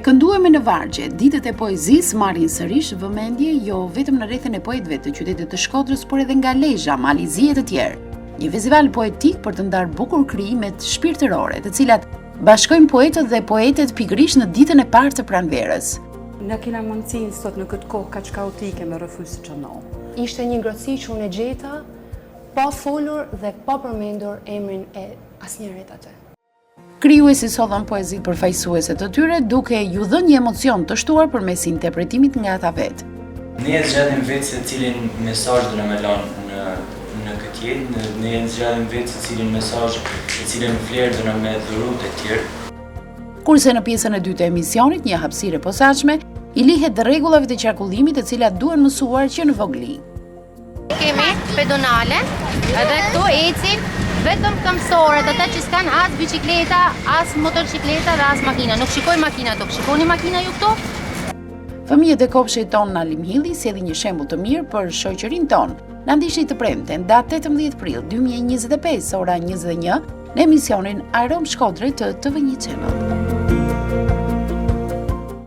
kënduemi në vargje, ditët e poezisë marrin sërish vëmendje jo vetëm në rrethin e poetëve të qytetit të Shkodrës, por edhe nga Lezhë, Malizi e të tjerë. Një festival poetik për të ndarë bukur krijimet shpirtërore, të cilat bashkojnë poetët dhe poetet pikërisht në ditën e parë të pranverës. Ne kena mundësinë sot në këtë kohë kaq kaotike me refuz që no. Ishte një ngrohtësi që unë e gjeta, pa folur dhe pa përmendur emrin e asnjërit atë. Krijuesi solën poezitë përfaqësuese të tyre, duke ju dhënë një emocion të shtuar përmes interpretimit nga ata vetë. Ne e zgjatim vetë se cilin mesazh do na më lanë në këtë jetë, ne e zgjatim vetë se cilin mesazh, e cilin flerë do na më dhuru të tjerë. Kurse në pjesën e dytë të emisionit, një hapësirë e posaçme i lihet rregullave të qarkullimit, të cilat duhen mësuar që në vogli. Kemi pedonale, edhe këtu ecin vetëm këmbësorët, ata që s'kan as bicikleta, as motorcikleta dhe as makina. Nuk shikoj makina këtu, shikoni makina ju këtu? Fëmijët e kopshit ton në Alimhilli sjellin një shembull të mirë për shoqërinë tonë. Na ndihni të premte datë 18 prill 2025 ora 21 në emisionin Arom Shkodre të TV1 Channel.